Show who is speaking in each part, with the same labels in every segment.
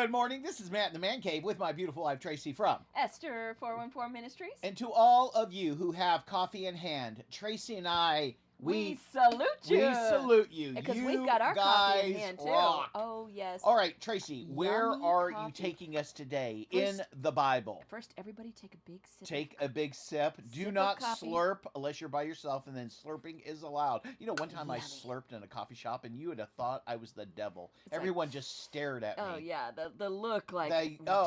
Speaker 1: Good morning. This is Matt in the Man Cave with my beautiful wife, Tracy, from
Speaker 2: Esther 414 Ministries.
Speaker 1: And to all of you who have coffee in hand, Tracy and I,
Speaker 2: we salute you.
Speaker 1: We salute you.
Speaker 2: Because
Speaker 1: you
Speaker 2: we've got our coffee in hand, too.
Speaker 1: Rock.
Speaker 2: Oh, yes.
Speaker 1: All right, Tracy,
Speaker 2: Yummy
Speaker 1: where are
Speaker 2: coffee.
Speaker 1: you taking us today in the Bible?
Speaker 2: First, everybody take a big sip.
Speaker 1: Take a big sip. Do not slurp unless you're by yourself, and then slurping is allowed. You know, one time I slurped in a coffee shop, and you would have thought I was the devil. Everyone just stared at me.
Speaker 2: Oh, yeah, the look like,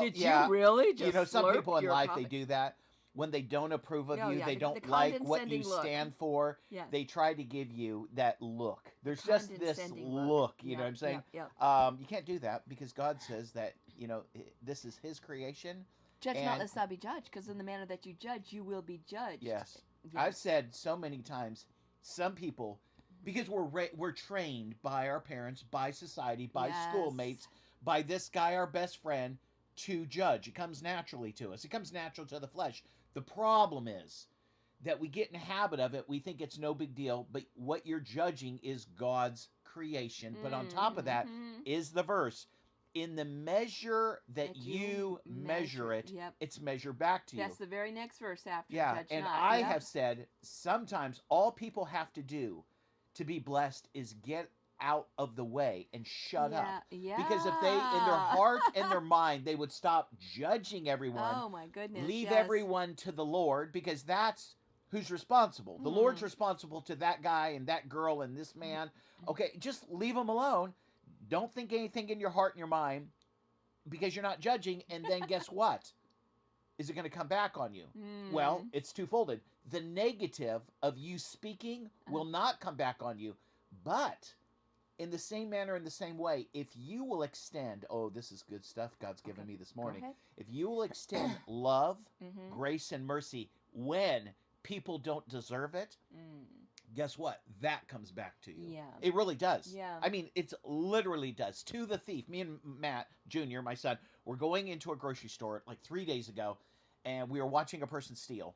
Speaker 2: did
Speaker 1: you
Speaker 2: really just
Speaker 1: You know, some people in life,
Speaker 2: coffee?
Speaker 1: they do that. When they don't approve of you, they don't
Speaker 2: the
Speaker 1: like what you
Speaker 2: look.
Speaker 1: stand for, they try to give you that look. There's just this look, you know what I'm saying? You can't do that because God says that, you know, this is His creation.
Speaker 2: Judge not lest thou be judged, because in the manner that you judge, you will be judged.
Speaker 1: Yes. I've said so many times, some people, because we're trained by our parents, by society, by schoolmates, by this guy, our best friend, to judge. It comes naturally to us. It comes natural to the flesh. The problem is that we get in the habit of it. We think it's no big deal, but what you're judging is God's creation. But on top of that is the verse, in the measure that you measure it, it's measured back to you.
Speaker 2: That's the very next verse after.
Speaker 1: Judge and not. I have said sometimes all people have to do to be blessed is get out of the way and shut up. Because if they, in their heart and their mind, they would stop judging everyone.
Speaker 2: Oh my goodness.
Speaker 1: Leave everyone to the Lord, because that's who's responsible. The Lord's responsible to that guy and that girl and this man. Okay, just leave them alone. Don't think anything in your heart and your mind, because you're not judging. And then guess what? Is it going to come back on you? Well, it's twofolded. The negative of you speaking will not come back on you, but in the same manner, in the same way, if you will extend, this is good stuff God's given me this morning. If you will extend love, grace, and mercy when people don't deserve it, guess what? That comes back to you.
Speaker 2: Yeah.
Speaker 1: It really does.
Speaker 2: Yeah.
Speaker 1: I mean, it literally does. To the thief. Me and Matt Jr., my son, were going into a grocery store like 3 days ago, and we were watching a person steal.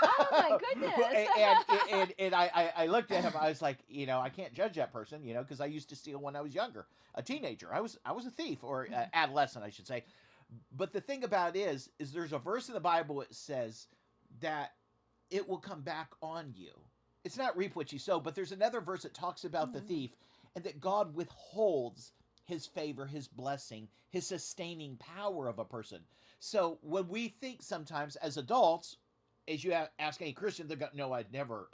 Speaker 2: Oh my goodness!
Speaker 1: and I looked at him. I was like, you know, I can't judge that person, you know, because I used to steal when I was younger, a teenager. I was a thief, or adolescent, I should say. But the thing about it is there's a verse in the Bible that says that it will come back on you. It's not reap what you sow, but there's another verse that talks about the thief, and that God withholds His favor, His blessing, His sustaining power of a person. So when we think sometimes as adults, as you ask any Christian, they go, "No, I'd never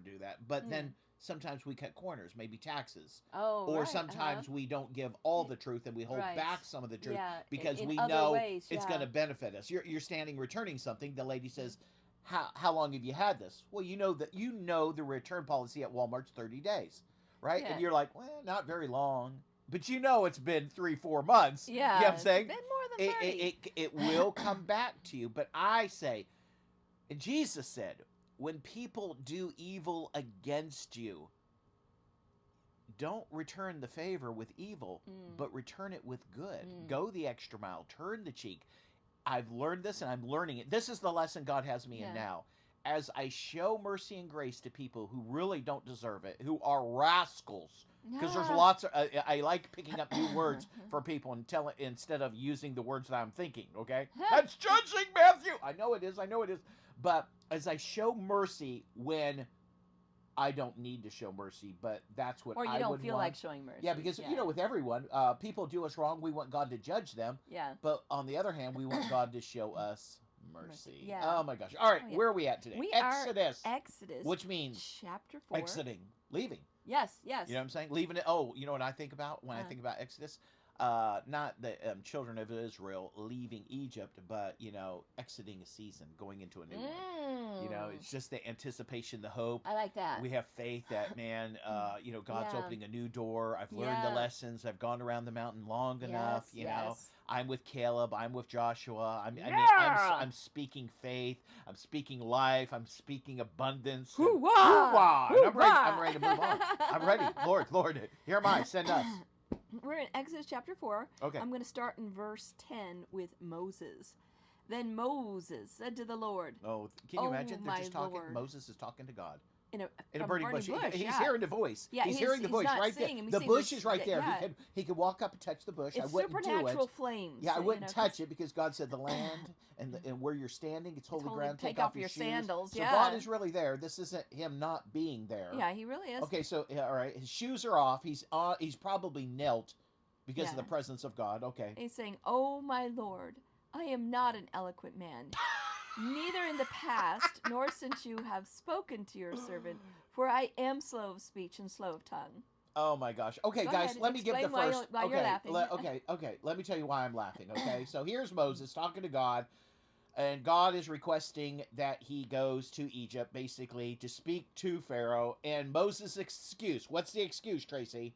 Speaker 1: do that." But then sometimes we cut corners, maybe taxes, or sometimes we don't give all the truth and we hold back some of the truth because we know it's going to benefit us. You're standing returning something. The lady says, "How long have you had this?" Well, you know the return policy at Walmart's 30 days, right? And you're like, "Well, not very long." But you know it's been 3-4 months.
Speaker 2: Yeah,
Speaker 1: you know what I'm saying?
Speaker 2: It's been more than 30.
Speaker 1: It will come back to you. But I say, Jesus said, when people do evil against you, don't return the favor with evil, but return it with good. Go the extra mile. Turn the cheek. I've learned this, and I'm learning it. This is the lesson God has me in now. As I show mercy and grace to people who really don't deserve it, who are rascals, because there's lots of, I like picking up new words for people and instead of using the words that I'm thinking, okay? That's judging, Matthew! I know it is. But as I show mercy when I don't need to show mercy, but that's what I would want.
Speaker 2: Or you don't feel like showing mercy.
Speaker 1: Yeah, because, you know, with everyone, people do us wrong. We want God to judge them.
Speaker 2: Yeah.
Speaker 1: But on the other hand, we want God to show us mercy. Yeah. Oh, my gosh. All right, where are we at today? Exodus.
Speaker 2: Exodus.
Speaker 1: Which means
Speaker 2: chapter 4.
Speaker 1: Exiting. Leaving.
Speaker 2: Yes.
Speaker 1: You know what I'm saying? Leaving it. Oh, you know what I think about when I think about Exodus? Not the children of Israel leaving Egypt, but, you know, exiting a season, going into a new one. You know, it's just the anticipation, the hope.
Speaker 2: I like that.
Speaker 1: We have faith that, man, you know, God's opening a new door. I've learned the lessons. I've gone around the mountain long enough. You know, I'm with Caleb. I'm with Joshua. I'm speaking faith. I'm speaking life. I'm speaking abundance.
Speaker 2: Hoorah!
Speaker 1: I'm ready to move on. I'm ready. Lord, here am I. Send us.
Speaker 2: We're in Exodus chapter 4.
Speaker 1: Okay.
Speaker 2: I'm going to start in verse 10 with Moses. Then Moses said to the Lord.
Speaker 1: Oh, can you imagine? They're just talking.
Speaker 2: Lord.
Speaker 1: Moses is talking to God.
Speaker 2: in a
Speaker 1: In a burning bush. He's
Speaker 2: yeah.
Speaker 1: hearing the voice.
Speaker 2: Yeah,
Speaker 1: he's hearing the voice
Speaker 2: not
Speaker 1: right there.
Speaker 2: seeing him, he's
Speaker 1: The
Speaker 2: seeing
Speaker 1: bush
Speaker 2: this-
Speaker 1: is right there.
Speaker 2: yeah.
Speaker 1: He could walk up and touch the bush. I
Speaker 2: It's
Speaker 1: wouldn't do
Speaker 2: supernatural
Speaker 1: it.
Speaker 2: flames.
Speaker 1: Yeah, I wouldn't
Speaker 2: 'cause
Speaker 1: touch it because God said the land and where you're standing, it's holy
Speaker 2: holy.
Speaker 1: ground.
Speaker 2: Take off your
Speaker 1: shoes.
Speaker 2: sandals.
Speaker 1: So
Speaker 2: Yeah.
Speaker 1: God is really there. This isn't him not being there.
Speaker 2: Yeah, he really is.
Speaker 1: Okay, so all right, his shoes are off. He's probably knelt because of
Speaker 2: Yeah.
Speaker 1: the presence of God. Okay.
Speaker 2: He's saying, "Oh my Lord, I am not an eloquent man, neither in the past nor since you have spoken to your servant, for I am slow of speech and slow of tongue."
Speaker 1: Oh my gosh. Okay,
Speaker 2: Go
Speaker 1: guys,
Speaker 2: ahead,
Speaker 1: let me give the
Speaker 2: explain why
Speaker 1: first.
Speaker 2: why you're laughing.
Speaker 1: Okay. Let me tell you why I'm laughing. Okay, so here's Moses talking to God, and God is requesting that he goes to Egypt, basically to speak to Pharaoh. And Moses' excuse. What's the excuse, Tracy?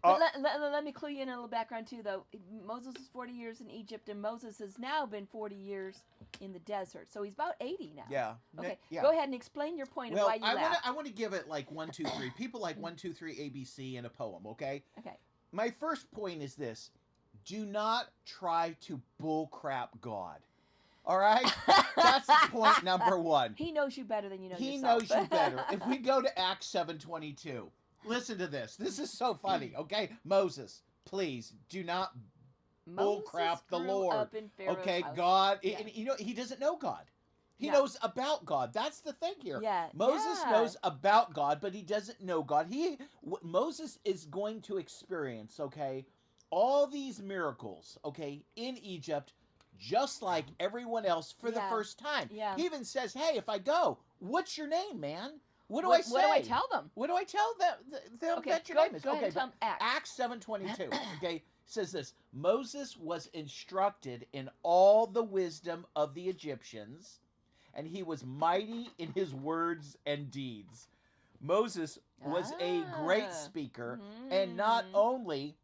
Speaker 2: But let me clue you in a little background too, though. Moses was 40 years in Egypt, and Moses has now been 40 years in the desert, so he's about 80 now.
Speaker 1: Yeah.
Speaker 2: Okay.
Speaker 1: Yeah.
Speaker 2: Go ahead and explain your point of
Speaker 1: Well,
Speaker 2: why you laughed.
Speaker 1: I want to give it like 1, 2, 3. People like 1, 2, 3 ABC in a poem. Okay.
Speaker 2: Okay.
Speaker 1: My first point is this: do not try to bullcrap God. All right, that's point number 1.
Speaker 2: He knows you better than you know
Speaker 1: He
Speaker 2: yourself.
Speaker 1: knows you better. If we go to Acts 7:22, listen to this. This is so funny. Okay, Moses, please do not bullcrap the
Speaker 2: grew
Speaker 1: Lord.
Speaker 2: up in Pharaoh's
Speaker 1: Okay,
Speaker 2: house.
Speaker 1: God.
Speaker 2: Yeah.
Speaker 1: And, you know, he doesn't know God. He
Speaker 2: Yeah.
Speaker 1: knows about God. That's the thing here.
Speaker 2: Yeah,
Speaker 1: Moses
Speaker 2: yeah.
Speaker 1: knows about God, but he doesn't know God. Moses is going to experience, okay, all these miracles, okay, in Egypt, just like everyone else for the
Speaker 2: Yeah.
Speaker 1: first time.
Speaker 2: Yeah.
Speaker 1: He even says, "Hey, if I go, what's your name, man? What do I say?
Speaker 2: What do I tell them?
Speaker 1: What do I tell them?
Speaker 2: Okay,
Speaker 1: That your
Speaker 2: go
Speaker 1: name is
Speaker 2: ahead
Speaker 1: okay."
Speaker 2: and tell them Acts.
Speaker 1: Acts 7:22. Okay, says this: Moses was instructed in all the wisdom of the Egyptians, and he was mighty in his words and deeds. Moses was a great
Speaker 2: Ah.
Speaker 1: speaker, and not
Speaker 2: Mm.
Speaker 1: only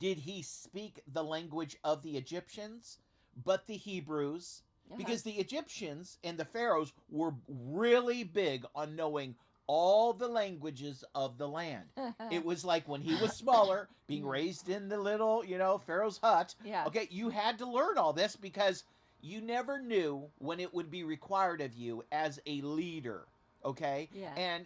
Speaker 1: did he speak the language of the Egyptians, but the Hebrews,
Speaker 2: Uh-huh.
Speaker 1: because the Egyptians and the pharaohs were really big on knowing all the languages of the land. It was like when he was smaller, being raised in the little, Pharaoh's hut.
Speaker 2: Yeah.
Speaker 1: Okay, you had to learn all this because you never knew when it would be required of you as a leader. Okay?
Speaker 2: Yeah.
Speaker 1: And,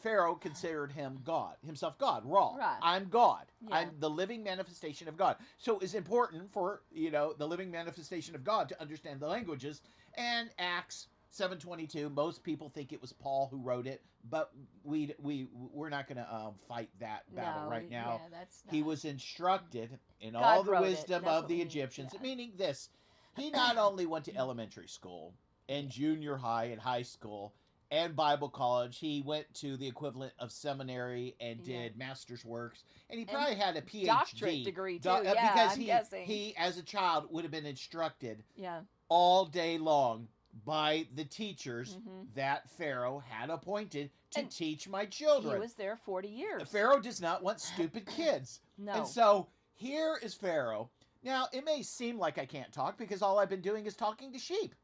Speaker 1: Pharaoh considered himself God, Ra.
Speaker 2: Right.
Speaker 1: I'm God.
Speaker 2: Yeah.
Speaker 1: I'm the living manifestation of God. So it's important for, the living manifestation of God to understand the languages. And Acts 7:22, most people think it was Paul who wrote it, but we're not going to fight that battle right now.
Speaker 2: Yeah, that's
Speaker 1: He
Speaker 2: not-
Speaker 1: was instructed in
Speaker 2: God
Speaker 1: all the
Speaker 2: wrote it.
Speaker 1: wisdom
Speaker 2: That's
Speaker 1: of
Speaker 2: what
Speaker 1: the
Speaker 2: we need.
Speaker 1: Egyptians,
Speaker 2: Yeah.
Speaker 1: meaning this. He not only went to elementary school and junior high and high school and Bible college, he went to the equivalent of seminary and
Speaker 2: Yeah.
Speaker 1: did master's works, and he
Speaker 2: And
Speaker 1: probably had a PhD.
Speaker 2: doctorate degree, too. Yeah,
Speaker 1: because
Speaker 2: I'm guessing.
Speaker 1: he, as a child, would have been instructed
Speaker 2: Yeah.
Speaker 1: all day long by the teachers
Speaker 2: Mhm.
Speaker 1: that Pharaoh had appointed to
Speaker 2: And
Speaker 1: teach my
Speaker 2: He
Speaker 1: children.
Speaker 2: was there 40 years.
Speaker 1: Pharaoh does not want stupid kids.
Speaker 2: No.
Speaker 1: And so here is Pharaoh. Now, it may seem like I can't talk because all I've been doing is talking to sheep.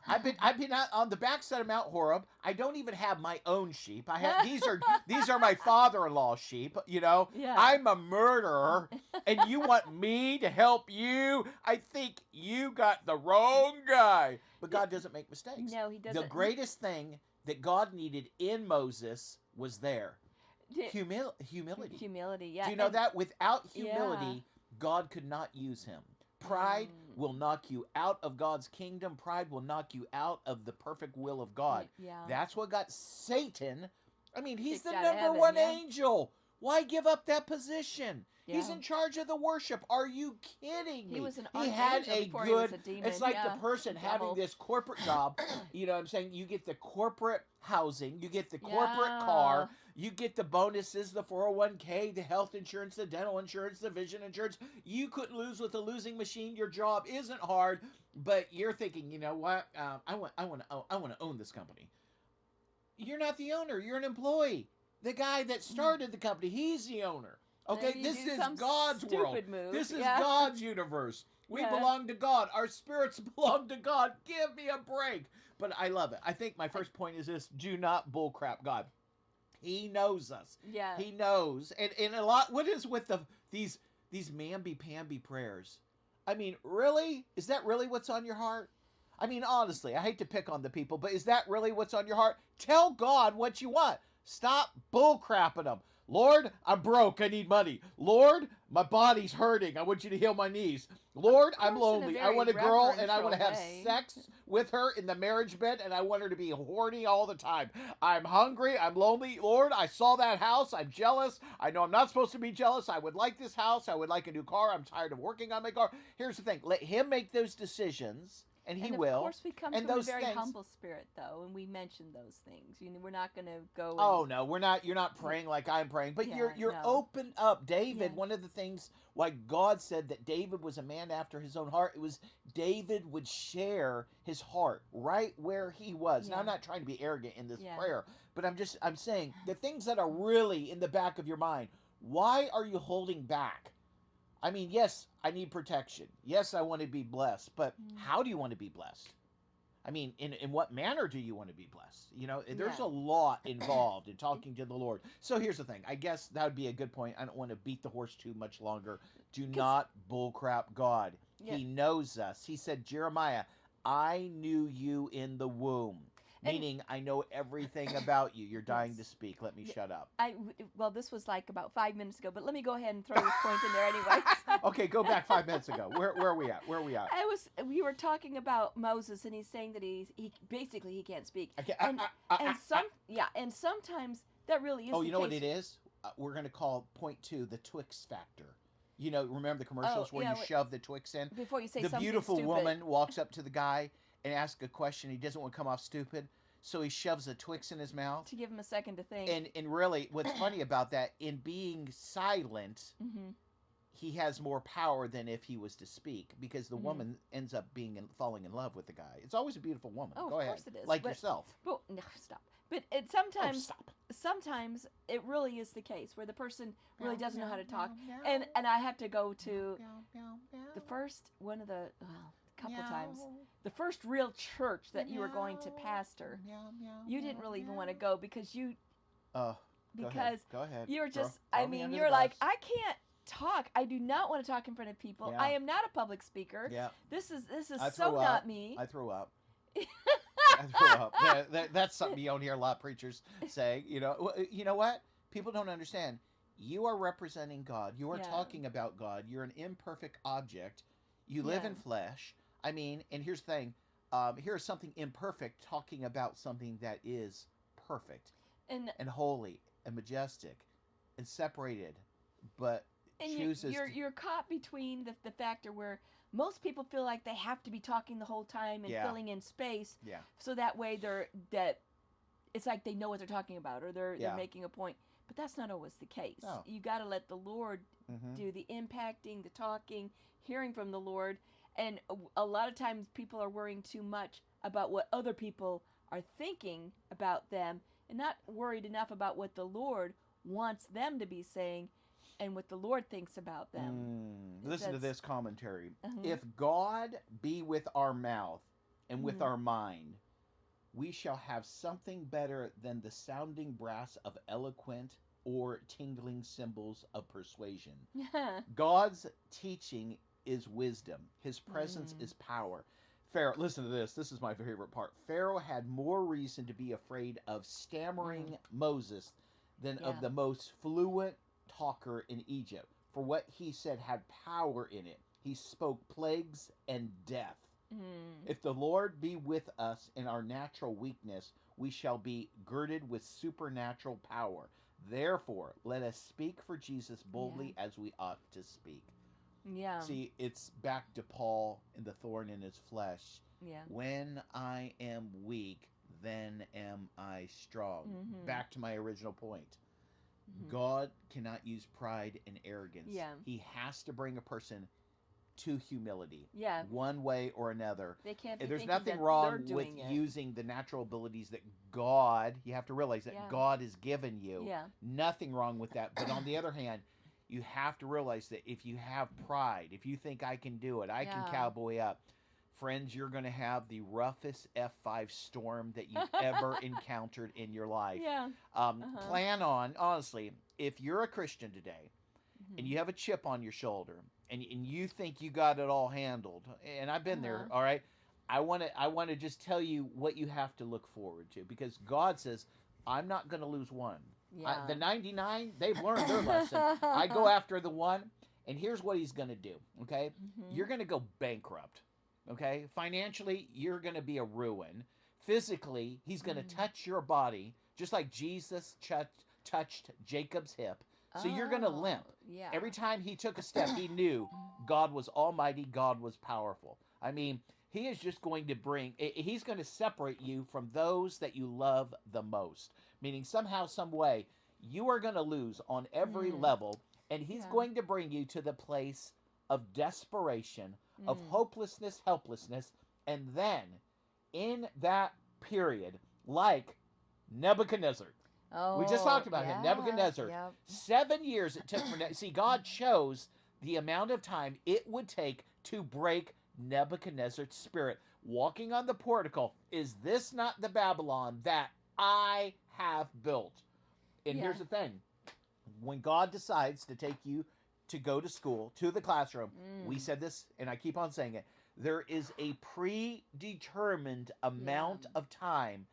Speaker 1: I've been out on the backside of Mount Horeb. I don't even have my own sheep. I have these are my father-in-law's sheep,
Speaker 2: Yeah.
Speaker 1: I'm a murderer and you want me to help you? I think you got the wrong guy. But God doesn't make mistakes.
Speaker 2: No, he doesn't.
Speaker 1: The greatest thing that God needed in Moses was there. Humility.
Speaker 2: Humility, yeah.
Speaker 1: Do you know
Speaker 2: and-
Speaker 1: that? Without humility, God could not use him. Pride will knock you out of God's kingdom. Pride will knock you out of the perfect will of God.
Speaker 2: Yeah.
Speaker 1: That's what got Satan. I mean, he's
Speaker 2: Kicked
Speaker 1: the
Speaker 2: out of
Speaker 1: number
Speaker 2: heaven,
Speaker 1: one
Speaker 2: yeah.
Speaker 1: angel. Why give up that position? He's
Speaker 2: Yeah.
Speaker 1: in charge of the worship. Are you kidding me?
Speaker 2: He was an
Speaker 1: He had
Speaker 2: archangel
Speaker 1: a
Speaker 2: before he was
Speaker 1: good.
Speaker 2: a demon.
Speaker 1: It's like
Speaker 2: Yeah.
Speaker 1: the person having
Speaker 2: Devil.
Speaker 1: this corporate job. You know what I'm saying? You get the corporate housing, you get the corporate
Speaker 2: Yeah.
Speaker 1: car, you get the bonuses, the 401k, the health insurance, the dental insurance, the vision insurance. You couldn't lose with a losing machine. Your job isn't hard, but you're thinking, you know what? I want to own this company. You're not the owner. You're an employee. The guy that started the company, he's the owner. Okay,
Speaker 2: Then you
Speaker 1: this
Speaker 2: do
Speaker 1: is
Speaker 2: some
Speaker 1: God's
Speaker 2: stupid
Speaker 1: world.
Speaker 2: move.
Speaker 1: This is
Speaker 2: Yeah.
Speaker 1: God's universe. We
Speaker 2: Yeah.
Speaker 1: belong to God. Our spirits belong to God. Give me a break. But I love it. I think my first point is this: do not bullcrap God. He knows us.
Speaker 2: Yeah.
Speaker 1: He knows. And a lot. What is with these mamby-pamby prayers? I mean, really? Is that really what's on your heart? I mean, honestly, I hate to pick on the people, but is that really what's on your heart? Tell God what you want. Stop bull crapping them. Lord, I'm broke. I need money. Lord, my body's hurting. I want you to heal my knees. Lord, I'm
Speaker 2: course, in a
Speaker 1: lonely. I
Speaker 2: very
Speaker 1: want a girl and I want to have
Speaker 2: reverential way.
Speaker 1: sex with her in the marriage bed and I want her to be horny all the time. I'm hungry. I'm lonely. Lord, I saw that house. I'm jealous. I know I'm not supposed to be jealous. I would like this house. I would like a new car. I'm tired of working on my car. Here's the thing. Let him make those decisions and he
Speaker 2: And of
Speaker 1: will.
Speaker 2: course, we come
Speaker 1: And
Speaker 2: from a
Speaker 1: those
Speaker 2: very
Speaker 1: things.
Speaker 2: humble spirit, though, and we mention those things. We're not going to go. And,
Speaker 1: Oh no, we're not. You're not praying like I'm praying, but
Speaker 2: Yeah,
Speaker 1: you're
Speaker 2: no.
Speaker 1: open up, David.
Speaker 2: Yeah.
Speaker 1: One of the things why God said that David was a man after his own heart, it was David would share his heart right where he was. Now
Speaker 2: Yeah.
Speaker 1: I'm not trying to be arrogant in this
Speaker 2: Yeah.
Speaker 1: prayer, but I'm saying the things that are really in the back of your mind. Why are you holding back? I mean, yes, I need protection. Yes, I want to be blessed, but how do you want to be blessed? I mean, in what manner do you want to be blessed? There's
Speaker 2: Yeah.
Speaker 1: a lot involved in talking to the Lord. So here's the thing. I guess that would be a good point. I don't want to beat the horse too much longer. Do not bullcrap God.
Speaker 2: Yeah.
Speaker 1: He knows us. He said, Jeremiah, I knew you in the womb. Meaning, I know everything about you. You're dying to speak. Let me shut up.
Speaker 2: Well, this was like about 5 minutes ago, but let me go ahead and throw this point in there anyways.
Speaker 1: Okay, go back 5 minutes ago. Where are we at? Where are we at?
Speaker 2: We were talking about Moses, and he's saying that he basically he can't speak.
Speaker 1: Okay,
Speaker 2: And sometimes that really is.
Speaker 1: Oh,
Speaker 2: the
Speaker 1: you know
Speaker 2: case.
Speaker 1: what it is? We're going to call point 2 the Twix factor. Remember the commercials where you shove the Twix in?
Speaker 2: Before you say
Speaker 1: the
Speaker 2: something
Speaker 1: beautiful
Speaker 2: stupid.
Speaker 1: woman walks up to the guy and asks a question. He doesn't want to come off stupid, so he shoves a Twix in his mouth.
Speaker 2: To give him a second to think.
Speaker 1: And really, what's funny about that, in being silent, he has more power than if he was to speak, because the woman ends up falling in love with the guy. It's always a beautiful woman.
Speaker 2: Oh,
Speaker 1: Go
Speaker 2: of
Speaker 1: ahead.
Speaker 2: course it is.
Speaker 1: Like yourself.
Speaker 2: But no, stop. But sometimes,
Speaker 1: stop.
Speaker 2: sometimes it really is the case where the person really doesn't know how to talk, and I have to go to the first one of the couple times, the first real church that you were going to pastor. You didn't really even want to go because you.
Speaker 1: Go ahead.
Speaker 2: You're just.
Speaker 1: Throw me under
Speaker 2: You're
Speaker 1: the
Speaker 2: like,
Speaker 1: bus.
Speaker 2: I can't talk. I do not want to talk in front of people.
Speaker 1: Yeah.
Speaker 2: I am not a public speaker.
Speaker 1: Yeah.
Speaker 2: This is
Speaker 1: I
Speaker 2: so
Speaker 1: threw
Speaker 2: not
Speaker 1: up.
Speaker 2: me.
Speaker 1: I threw up. I threw up. That's something you don't hear a lot of preachers say. You know what? People don't understand. You are representing God. You are talking about God. You're an imperfect object. You live in flesh. I mean, and here's the thing. Here's something imperfect talking about something that is perfect and holy and majestic and separated, but chooses.
Speaker 2: You're caught between the factor where most people feel like they have to be talking the whole time and filling in space.
Speaker 1: Yeah.
Speaker 2: So that way it's like they know what they're talking about, or they're making a point. But that's not always the case.
Speaker 1: No.
Speaker 2: You got to let the Lord do the impacting, the talking, hearing from the Lord. And a lot of times people are worrying too much about what other people are thinking about them and not worried enough about what the Lord wants them to be saying and what the Lord thinks about them.
Speaker 1: Listen to this commentary. If God be with our mouth and with our mind, we shall have something better than the sounding brass of eloquent or tingling cymbals of persuasion. God's teaching is wisdom. His presence is power. Pharaoh, listen to this. This is my favorite part. Pharaoh had more reason to be afraid of stammering Moses than of the most fluent talker in Egypt. For what he said had power in it. He spoke plagues and death. If the Lord be with us in our natural weakness, we shall be girded with supernatural power. Therefore, let us speak for Jesus boldly as we ought to speak.
Speaker 2: Yeah.
Speaker 1: See, it's back to Paul and the thorn in his flesh.
Speaker 2: Yeah.
Speaker 1: When I am weak, then am I strong. Back to my original point. God cannot use pride and arrogance.
Speaker 2: Yeah.
Speaker 1: He has to bring a person to humility.
Speaker 2: Yeah.
Speaker 1: One way or another.
Speaker 2: They can't be
Speaker 1: There's
Speaker 2: thinking
Speaker 1: nothing
Speaker 2: that
Speaker 1: wrong
Speaker 2: they're
Speaker 1: with
Speaker 2: doing it.
Speaker 1: using the natural abilities that God, you have to realize that God has given you.
Speaker 2: Yeah.
Speaker 1: Nothing wrong with that. But on the other hand, you have to realize that if you have pride, if you think I can do it, I can cowboy up, friends, you're going to have the roughest F5 storm that you've ever encountered in your life.
Speaker 2: Yeah.
Speaker 1: Plan on, honestly, if you're a Christian today and you have a chip on your shoulder and you think you got it all handled, and I've been there, all right, I want to just tell you what you have to look forward to, because God says, I'm not going to lose one.
Speaker 2: Yeah.
Speaker 1: The 99, they've learned their lesson. I go after the one, and here's what he's going to do, okay? You're going to go bankrupt, okay? Financially, you're going to be a ruin. Physically, he's going to touch your body, just like Jesus touched Jacob's hip. So you're going to limp.
Speaker 2: Yeah.
Speaker 1: Every time he took a step, he knew God was almighty, God was powerful. I mean, he is just going to he's going to separate you from those that you love the most. Meaning somehow, some way, you are going to lose on every level, and he's going to bring you to the place of desperation, of hopelessness, helplessness, and then in that period, like Nebuchadnezzar.
Speaker 2: Oh,
Speaker 1: We just talked about him,
Speaker 2: yeah,
Speaker 1: Nebuchadnezzar.
Speaker 2: yep.
Speaker 1: 7 years it took see, God chose the amount of time it would take to break Nebuchadnezzar's spirit. Walking on the portico, is this not the Babylon that I have built? And here's the thing. When God decides to take you to go to school, to the classroom, we said this, and I keep on saying it, there is a predetermined amount of time.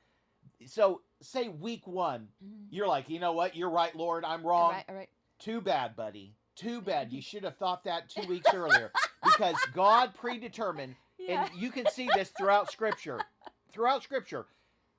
Speaker 1: So, say week 1, you're like, you know what? You're right, Lord. I'm wrong.
Speaker 2: All right.
Speaker 1: Too bad, buddy. Too bad. You should have thought that 2 weeks earlier, because God predetermined, and you can see this throughout Scripture. Throughout Scripture,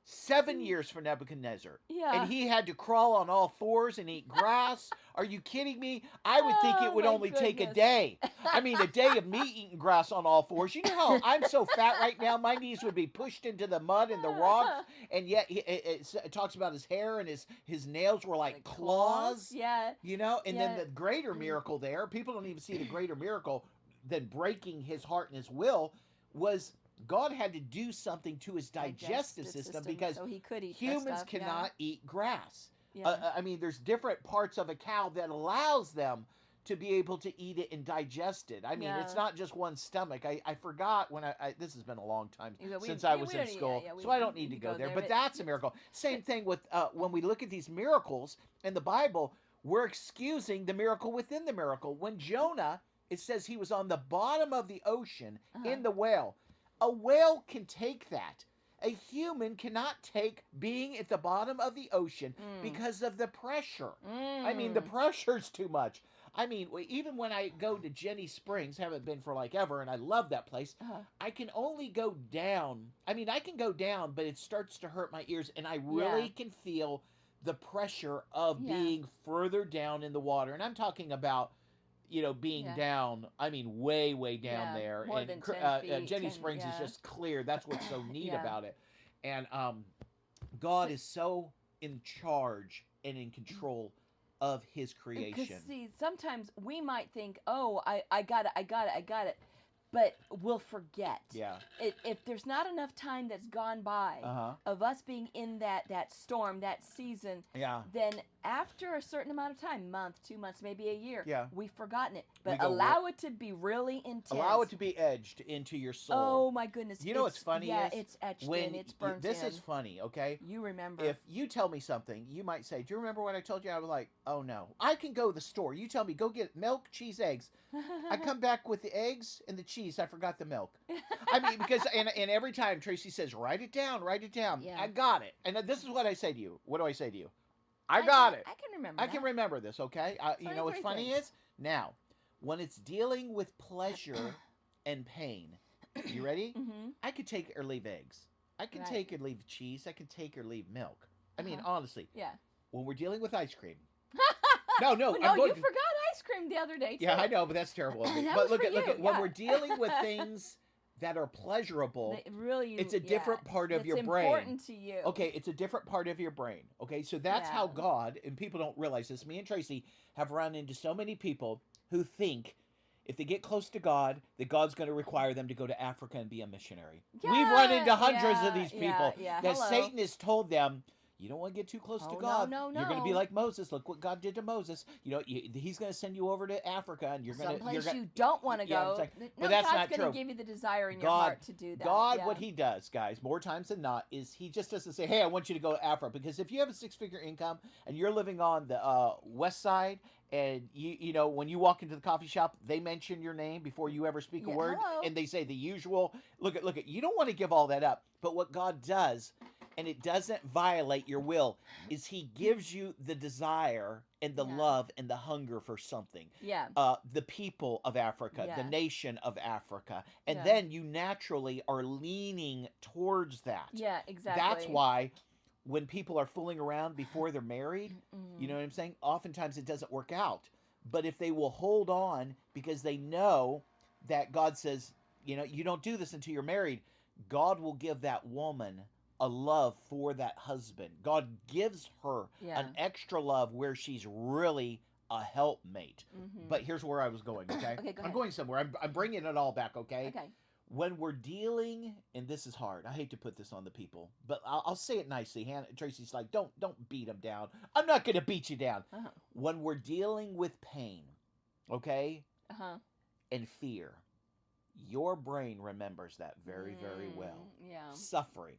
Speaker 1: 7 years for Nebuchadnezzar.
Speaker 2: Yeah.
Speaker 1: And he had to crawl on all fours and eat grass. Are you kidding me? I would think it would
Speaker 2: my
Speaker 1: only take a
Speaker 2: goodness.
Speaker 1: day. I mean, a day of me eating grass on all fours. You know how I'm so fat right now, my knees would be pushed into the mud and the rocks. And yet it talks about his hair, and his nails were like claws.
Speaker 2: Yeah.
Speaker 1: You know? And then the greater miracle there, people don't even see the greater miracle than breaking his heart and his will, was God had to do something to his digestive system, because
Speaker 2: so he could eat
Speaker 1: humans
Speaker 2: stuff,
Speaker 1: cannot eat grass.
Speaker 2: Yeah.
Speaker 1: I mean, there's different parts of a cow that allows them to be able to eat it and digest it. I mean, it's not just one stomach. I forgot when this has been a long time since I was in school, so I don't need to go there. But that's a miracle. Same thing with when we look at these miracles in the Bible, we're excusing the miracle within the miracle. When Jonah, it says he was on the bottom of the ocean in the whale. A whale can take that. A human cannot take being at the bottom of the ocean because of the pressure. I mean, the pressure's too much. I mean, even when I go to Jenny Springs, haven't been for like ever, and I love that place, I can only go down. I mean, I can go down, but it starts to hurt my ears, and I really can feel the pressure of being further down in the water. And I'm talking about, you know, being down, I mean, way, way down there.
Speaker 2: More
Speaker 1: and
Speaker 2: than 10 feet,
Speaker 1: Jenny
Speaker 2: 10,
Speaker 1: Springs is just clear. That's what's so neat about it. And God is so in charge and in control of his creation.
Speaker 2: Because, see, sometimes we might think, oh, I got it. But we'll forget.
Speaker 1: Yeah.
Speaker 2: If there's not enough time that's gone by of us being in that storm, that season, then after a certain amount of time, month, 2 months, maybe a year, we've forgotten it. But allow it to be really intense.
Speaker 1: Allow it to be edged into your soul.
Speaker 2: Oh, my goodness.
Speaker 1: You know what's funny is?
Speaker 2: It's etched in, it's burnt
Speaker 1: This
Speaker 2: in.
Speaker 1: is funny, okay?
Speaker 2: You remember.
Speaker 1: If you tell me something, you might say, do you remember what I told you? I was like, oh, no. I can go to the store. You tell me, go get milk, cheese, eggs. I come back with the eggs and the cheese. I forgot the milk. I mean, because, and every time Tracy says, write it down.
Speaker 2: Yeah.
Speaker 1: I got it. And this is what I say to you. What do I say to you? I got it.
Speaker 2: I can remember
Speaker 1: I can remember this, okay? You know what's funny is? Now, when it's dealing with pleasure and pain, you ready? I could take or leave eggs. I can take or leave cheese. I can take or leave milk. I mean, honestly.
Speaker 2: Yeah.
Speaker 1: When we're dealing with ice cream. No,
Speaker 2: well, no, you forgot ice cream the other day, too.
Speaker 1: Yeah, I know, but that's terrible of me.
Speaker 2: That
Speaker 1: But
Speaker 2: was
Speaker 1: look
Speaker 2: for
Speaker 1: at
Speaker 2: you,
Speaker 1: when we're dealing with things that are pleasurable, it's a different part of your brain.
Speaker 2: It's important to you.
Speaker 1: Okay, it's a different part of your brain. Okay, so that's how God, and people don't realize this, me and Tracy have run into so many people who think if they get close to God, that God's going to require them to go to Africa and be a missionary.
Speaker 2: Yeah,
Speaker 1: We've run into hundreds of these people that
Speaker 2: hello.
Speaker 1: Satan has told them, you don't want to get too close to God.
Speaker 2: No.
Speaker 1: You're going to be like Moses. Look what God did to Moses. You know, he's going to send you over to Africa, and you're going to
Speaker 2: someplace you don't want to go.
Speaker 1: Like,
Speaker 2: no,
Speaker 1: but that's
Speaker 2: God's
Speaker 1: not true.
Speaker 2: going to give you the desire in your heart to do that.
Speaker 1: God, what he does, guys, more times than not, is he just doesn't say, "Hey, I want you to go to Africa," because if you have a 6-figure income and you're living on the west side And you know, when you walk into the coffee shop, they mention your name before you ever speak a
Speaker 2: Yeah,
Speaker 1: word,
Speaker 2: hello.
Speaker 1: and they say the usual. Look at. You don't want to give all that up, but what God does, and it doesn't violate your will, is He gives you the desire and the
Speaker 2: Yeah.
Speaker 1: love and the hunger for something.
Speaker 2: Yeah.
Speaker 1: The people of Africa, the
Speaker 2: Yeah.
Speaker 1: nation of Africa, and
Speaker 2: Yeah.
Speaker 1: then you naturally are leaning towards that.
Speaker 2: Yeah, exactly.
Speaker 1: That's why when people are fooling around before they're married, you know what I'm saying? Oftentimes it doesn't work out. But if they will hold on because they know that God says, you know, you don't do this until you're married, God will give that woman a love for that husband. God gives her
Speaker 2: Yeah.
Speaker 1: an extra love where she's really a helpmate.
Speaker 2: Mm-hmm.
Speaker 1: But here's where I was going, okay?
Speaker 2: Okay, go
Speaker 1: I'm
Speaker 2: ahead.
Speaker 1: going somewhere. I'm bringing it all back, okay?
Speaker 2: Okay.
Speaker 1: When we're dealing, and this is hard, I hate to put this on the people, but I'll say it nicely. Tracy's like, don't beat them down. I'm not going to beat you down.
Speaker 2: Uh-huh.
Speaker 1: When we're dealing with pain, okay,
Speaker 2: Uh-huh.
Speaker 1: and fear, your brain remembers that very, very well.
Speaker 2: Yeah.
Speaker 1: Suffering,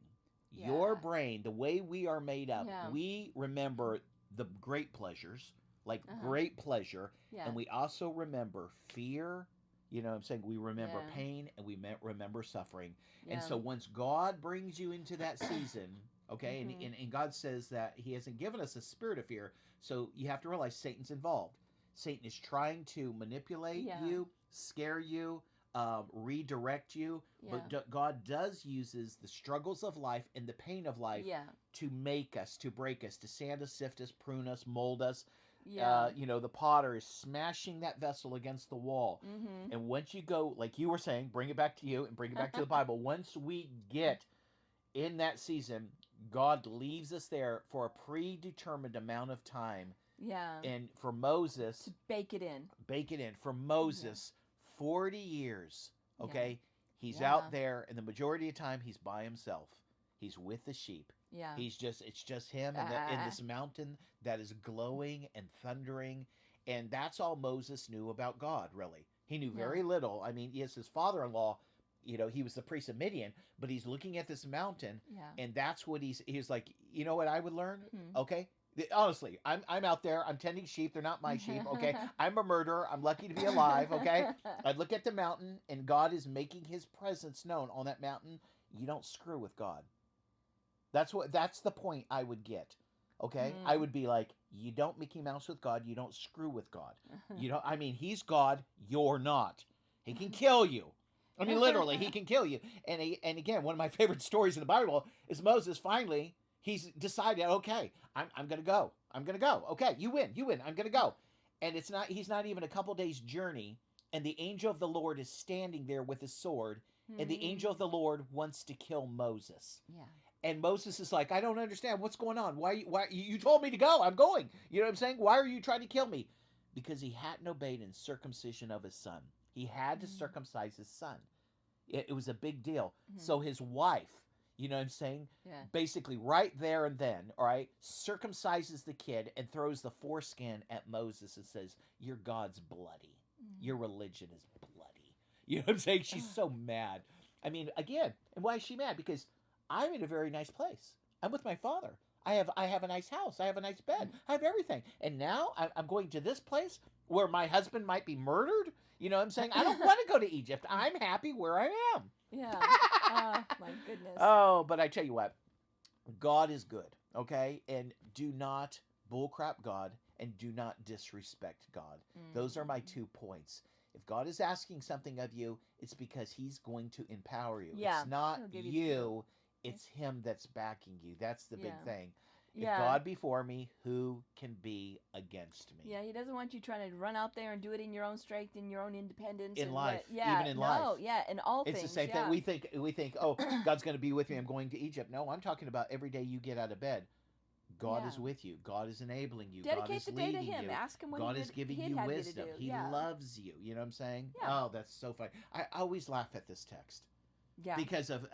Speaker 2: Yeah.
Speaker 1: your brain, the way we are made up,
Speaker 2: Yeah.
Speaker 1: we remember the great pleasures, like
Speaker 2: Uh-huh.
Speaker 1: great pleasure,
Speaker 2: Yeah.
Speaker 1: and we also remember fear. You know what I'm saying? We remember
Speaker 2: Yeah.
Speaker 1: pain and we remember suffering.
Speaker 2: Yeah.
Speaker 1: And so once God brings you into that season, okay, and God says that He hasn't given us a spirit of fear, so you have to realize Satan's involved. Satan is trying to manipulate
Speaker 2: Yeah.
Speaker 1: you, scare you, redirect you.
Speaker 2: Yeah.
Speaker 1: But God does uses the struggles of life and the pain of life
Speaker 2: Yeah.
Speaker 1: to make us, to break us, to sand us, sift us, prune us, mold us.
Speaker 2: Yeah.
Speaker 1: You know, the potter is smashing that vessel against the wall.
Speaker 2: Mm-hmm.
Speaker 1: And once you go, like you were saying, bring it back to you and bring it back to the Bible. Once we get in that season, God leaves us there for a predetermined amount of time.
Speaker 2: Yeah.
Speaker 1: And for Moses,
Speaker 2: To bake it in.
Speaker 1: For Moses, 40 years, okay? He's
Speaker 2: Yeah.
Speaker 1: out there, and the majority of the time, he's by himself. He's with the sheep.
Speaker 2: Yeah.
Speaker 1: It's just him in this mountain that is glowing and thundering. And that's all Moses knew about God, really. He knew very little. I mean, yes, his father-in-law, you know, he was the priest of Midian, but he's looking at this mountain,
Speaker 2: Yeah.
Speaker 1: and that's what he's like, you know what I would learn?
Speaker 2: Mhm.
Speaker 1: Okay? Honestly, I'm out there, I'm tending sheep, they're not my sheep, okay? I'm a murderer, I'm lucky to be alive, okay? I look at the mountain, and God is making his presence known on that mountain. You don't screw with God. That's the point I would get. Okay? I would be like, you don't Mickey Mouse with God, you don't screw with God. You know, I mean, he's God, you're not. He can kill you. I mean, literally, he can kill you. And again, one of my favorite stories in the Bible is Moses finally, he's decided, okay, I'm gonna go. I'm gonna go. Okay, you win, I'm gonna go. And he's not even a couple days journey, and the angel of the Lord is standing there with his sword, and the angel of the Lord wants to kill Moses.
Speaker 2: Yeah.
Speaker 1: And Moses is like, I don't understand what's going on. Why you told me to go? I'm going. You know what I'm saying? Why are you trying to kill me? Because he hadn't obeyed in circumcision of his son. He had to circumcise his son. It was a big deal. So his wife, you know what I'm saying?
Speaker 2: Yeah.
Speaker 1: Basically right there and then, all right, circumcises the kid and throws the foreskin at Moses and says, your God's bloody. Your religion is bloody. You know what I'm saying? She's so mad. I mean, again, and why is she mad? Because I'm in a very nice place. I'm with my father. I have a nice house. I have a nice bed. I have everything. And now I'm going to this place where my husband might be murdered. You know what I'm saying? I don't want to go to Egypt. I'm happy where I am.
Speaker 2: Yeah. Oh, my goodness.
Speaker 1: Oh, but I tell you what, God is good, okay? And do not bullcrap God and do not disrespect God. Those are my 2 points. If God is asking something of you, it's because he's going to empower you.
Speaker 2: Yeah,
Speaker 1: It's not
Speaker 2: he'll give
Speaker 1: you, it's him that's backing you. That's the big
Speaker 2: Yeah.
Speaker 1: thing. If
Speaker 2: Yeah.
Speaker 1: God be for me, who can be against me?
Speaker 2: Yeah, he doesn't want you trying to run out there and do it in your own strength, in your own independence.
Speaker 1: In
Speaker 2: and
Speaker 1: life,
Speaker 2: yeah,
Speaker 1: even in
Speaker 2: no,
Speaker 1: life.
Speaker 2: yeah, in all
Speaker 1: It's
Speaker 2: things.
Speaker 1: the same
Speaker 2: yeah.
Speaker 1: thing. We think, oh, God's going to be with me. I'm going to Egypt. No, I'm talking about every day you get out of bed. God is with you. God is enabling you. God
Speaker 2: Dedicate
Speaker 1: is
Speaker 2: the day to
Speaker 1: leading
Speaker 2: him.
Speaker 1: you.
Speaker 2: Ask him what
Speaker 1: God
Speaker 2: he
Speaker 1: is
Speaker 2: would,
Speaker 1: giving
Speaker 2: he'd
Speaker 1: you
Speaker 2: have
Speaker 1: wisdom.
Speaker 2: You to do.
Speaker 1: He
Speaker 2: yeah.
Speaker 1: loves you. You know what I'm saying?
Speaker 2: Yeah.
Speaker 1: Oh, that's so funny. I always laugh at this text
Speaker 2: Yeah.
Speaker 1: because of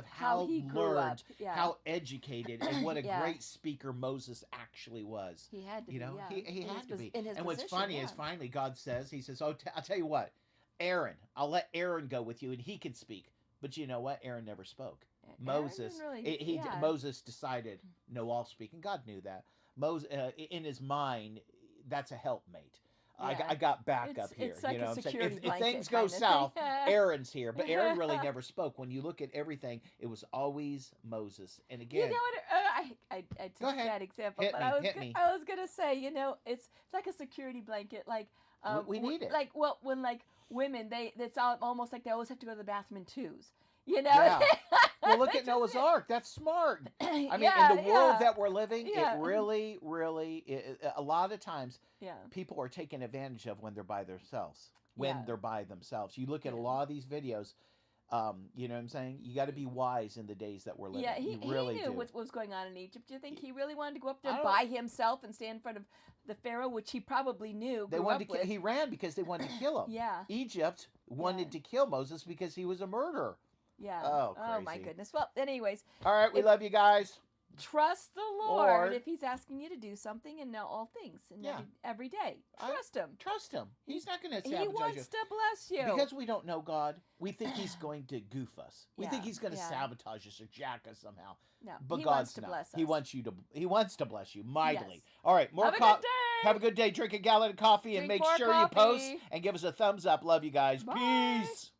Speaker 1: how
Speaker 2: he grew
Speaker 1: learned,
Speaker 2: up. Yeah.
Speaker 1: how educated, and what a
Speaker 2: Yeah.
Speaker 1: great speaker Moses actually was.
Speaker 2: He had to
Speaker 1: You
Speaker 2: be.
Speaker 1: know,
Speaker 2: Yeah.
Speaker 1: he
Speaker 2: In
Speaker 1: had
Speaker 2: his
Speaker 1: to be.
Speaker 2: In his
Speaker 1: And what's
Speaker 2: position,
Speaker 1: funny
Speaker 2: yeah.
Speaker 1: is finally God says, he says, oh, I'll tell you what, Aaron, I'll let Aaron go with you and he can speak. But you know what? Aaron never spoke. Moses, Moses decided, no, I'll speak, and God knew that. Moses, in his mind, that's a helpmate.
Speaker 2: Yeah.
Speaker 1: I got backup here.
Speaker 2: It's like
Speaker 1: you know
Speaker 2: a
Speaker 1: what I'm saying?
Speaker 2: security
Speaker 1: If
Speaker 2: blanket
Speaker 1: things go
Speaker 2: kind of
Speaker 1: south,
Speaker 2: thing.
Speaker 1: Aaron's here. But Aaron really never spoke. When you look at everything, it was always Moses. And
Speaker 2: You
Speaker 1: again,
Speaker 2: know what? I
Speaker 1: Go
Speaker 2: took
Speaker 1: ahead.
Speaker 2: that example,
Speaker 1: Hit
Speaker 2: but
Speaker 1: me, hit me.
Speaker 2: I was gonna say, you know, it's like a security blanket. Like
Speaker 1: we need it.
Speaker 2: Like when like women, it's almost like they always have to go to the bathroom in twos. You know?
Speaker 1: Yeah. Well, look
Speaker 2: They
Speaker 1: at Noah's
Speaker 2: just-
Speaker 1: Ark. That's smart. I mean,
Speaker 2: Yeah,
Speaker 1: in the world
Speaker 2: yeah.
Speaker 1: that we're living,
Speaker 2: Yeah.
Speaker 1: it really, a lot of times
Speaker 2: Yeah.
Speaker 1: people are taken advantage of when they're by themselves. When
Speaker 2: Yeah.
Speaker 1: they're by themselves. You look at a
Speaker 2: Yeah.
Speaker 1: lot of these videos, you know what I'm saying? You got to be wise in the days that we're living.
Speaker 2: Yeah,
Speaker 1: you really
Speaker 2: he knew
Speaker 1: do.
Speaker 2: what was going on in Egypt. Do you think he really wanted to go up
Speaker 1: I
Speaker 2: there
Speaker 1: don't-
Speaker 2: by himself and stand in front of the Pharaoh, which he probably knew?
Speaker 1: They
Speaker 2: grew
Speaker 1: wanted
Speaker 2: up with?
Speaker 1: he ran because they wanted to kill him.
Speaker 2: Yeah,
Speaker 1: Egypt wanted to kill Moses because he was a murderer.
Speaker 2: yeah.
Speaker 1: Oh,
Speaker 2: my
Speaker 1: crazy.
Speaker 2: goodness. Well, anyways,
Speaker 1: All right, we
Speaker 2: If-
Speaker 1: love you guys.
Speaker 2: trust the
Speaker 1: Lord.
Speaker 2: Lord if He's asking you to do something and know all things and
Speaker 1: Yeah.
Speaker 2: every day. Trust Him.
Speaker 1: Trust him. He's not going to
Speaker 2: He
Speaker 1: sabotage you.
Speaker 2: wants to bless you.
Speaker 1: Because we don't know God, we think he's going to goof us. We think
Speaker 2: Yeah,
Speaker 1: he's going to
Speaker 2: yeah.
Speaker 1: sabotage us or jack us somehow.
Speaker 2: no,
Speaker 1: But
Speaker 2: He
Speaker 1: God's
Speaker 2: wants to
Speaker 1: not.
Speaker 2: bless us.
Speaker 1: He wants to bless you mightily.
Speaker 2: Yes.
Speaker 1: All right, more
Speaker 2: Have a good day.
Speaker 1: Have a good day. Drink a gallon of coffee and
Speaker 2: Drink
Speaker 1: make
Speaker 2: more
Speaker 1: sure you post
Speaker 2: coffee.
Speaker 1: and give us a thumbs up. Love you guys.
Speaker 2: Bye.
Speaker 1: Peace.